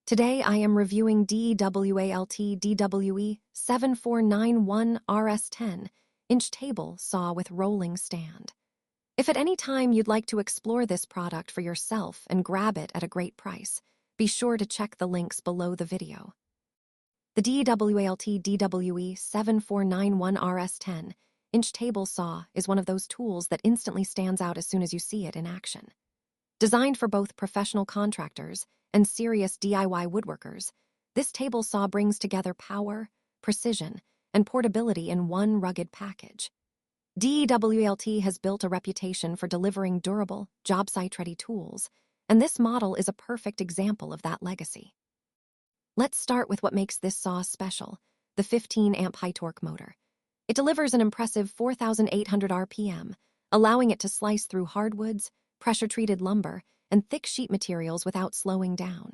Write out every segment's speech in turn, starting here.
Today I am reviewing DEWALT DWE7491RS 10-inch table saw with rolling stand. If at any time you'd like to explore this product for yourself and grab it at a great price, be sure to check the links below the video. The DEWALT DWE7491RS 10-inch table saw is one of those tools that instantly stands out as soon as you see it in action. Designed for both professional contractors and serious DIY woodworkers, this table saw brings together power, precision, and portability in one rugged package. DEWALT has built a reputation for delivering durable, job-site-ready tools, and this model is a perfect example of that legacy. Let's start with what makes this saw special, the 15-amp high-torque motor. It delivers an impressive 4,800 RPM, allowing it to slice through hardwoods, pressure-treated lumber, and thick sheet materials without slowing down.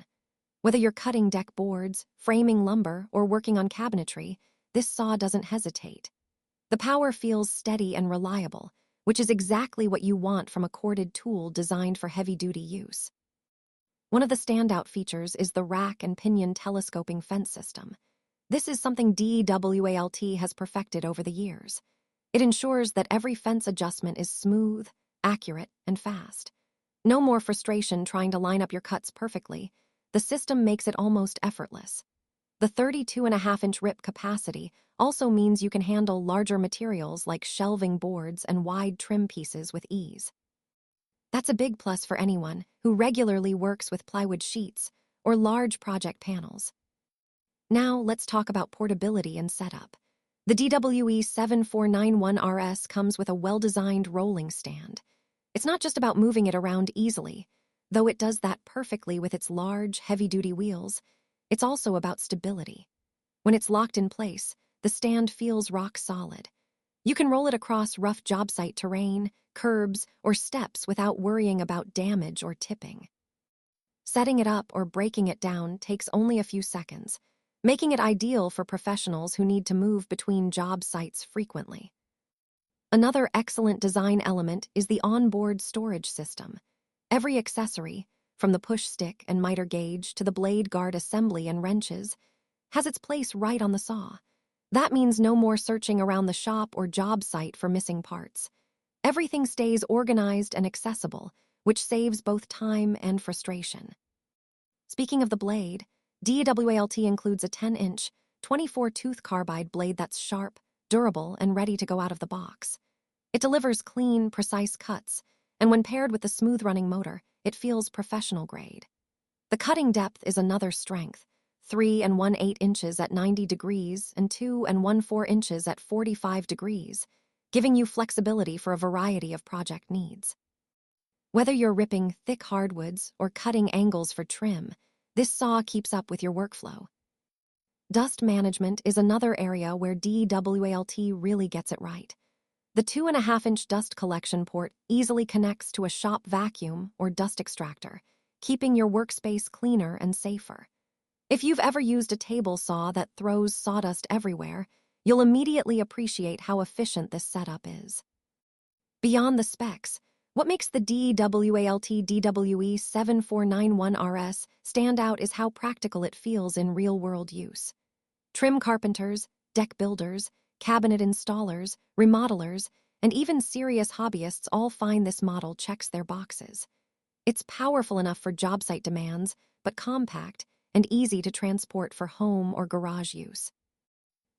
Whether you're cutting deck boards, framing lumber, or working on cabinetry, this saw doesn't hesitate. The power feels steady and reliable, which is exactly what you want from a corded tool designed for heavy-duty use. One of the standout features is the rack and pinion telescoping fence system. This is something DEWALT has perfected over the years. It ensures that every fence adjustment is smooth, accurate, and fast. No more frustration trying to line up your cuts perfectly. The system makes it almost effortless. The 32.5-inch rip capacity also means you can handle larger materials like shelving boards and wide trim pieces with ease. That's a big plus for anyone who regularly works with plywood sheets or large project panels. Now let's talk about portability and setup. The DWE7491RS comes with a well-designed rolling stand. It's not just about moving it around easily, though it does that perfectly with its large, heavy-duty wheels. It's also about stability. When it's locked in place, the stand feels rock solid. You can roll it across rough job site terrain, curbs, or steps without worrying about damage or tipping. Setting it up or breaking it down takes only a few seconds, making it ideal for professionals who need to move between job sites frequently. Another excellent design element is the onboard storage system. Every accessory, from the push stick and miter gauge to the blade guard assembly and wrenches, has its place right on the saw. That means no more searching around the shop or job site for missing parts. Everything stays organized and accessible, which saves both time and frustration. Speaking of the blade, DEWALT includes a 10-inch, 24-tooth carbide blade that's sharp, durable, and ready to go out of the box. It delivers clean, precise cuts, and when paired with the smooth-running motor, it feels professional-grade. The cutting depth is another strength, 3 1/8 inches at 90 degrees and 2 1/4 inches at 45 degrees, giving you flexibility for a variety of project needs. Whether you're ripping thick hardwoods or cutting angles for trim, this saw keeps up with your workflow. Dust management is another area where DEWALT really gets it right. The 2.5-inch dust collection port easily connects to a shop vacuum or dust extractor, keeping your workspace cleaner and safer. If you've ever used a table saw that throws sawdust everywhere, you'll immediately appreciate how efficient this setup is. Beyond the specs, what makes the DEWALT DWE7491RS stand out is how practical it feels in real-world use. Trim carpenters, deck builders, cabinet installers, remodelers, and even serious hobbyists all find this model checks their boxes. It's powerful enough for job site demands, but compact and easy to transport for home or garage use.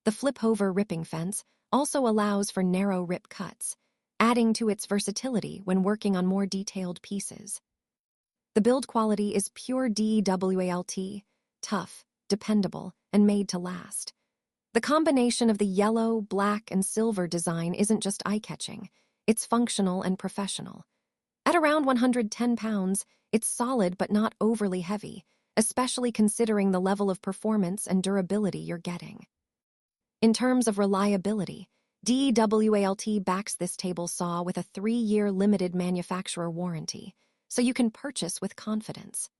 The flip-over ripping fence also allows for narrow rip cuts, adding to its versatility when working on more detailed pieces. The build quality is pure DEWALT, tough, dependable, and made to last. The combination of the yellow, black, and silver design isn't just eye-catching, it's functional and professional. At around 110 pounds, it's solid but not overly heavy, especially considering the level of performance and durability you're getting. In terms of reliability, DEWALT backs this table saw with a 3-year limited manufacturer warranty, so you can purchase with confidence.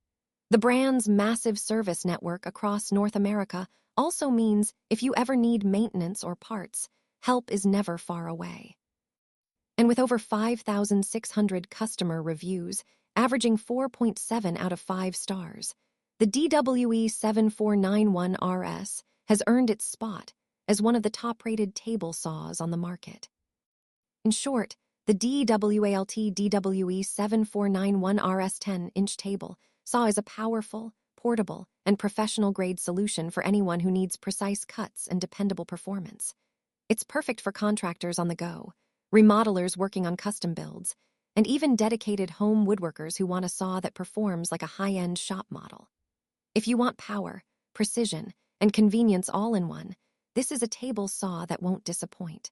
The brand's massive service network across North America also means if you ever need maintenance or parts, help is never far away. And with over 5,600 customer reviews, averaging 4.7 out of 5 stars, The DWE7491RS has earned its spot as one of the top-rated table saws on the market. In short, the DEWALT DWE7491RS 10-inch table saw is a powerful, portable, and professional-grade solution for anyone who needs precise cuts and dependable performance. It's perfect for contractors on the go, remodelers working on custom builds, and even dedicated home woodworkers who want a saw that performs like a high-end shop model. If you want power, precision, and convenience all in one, this is a table saw that won't disappoint.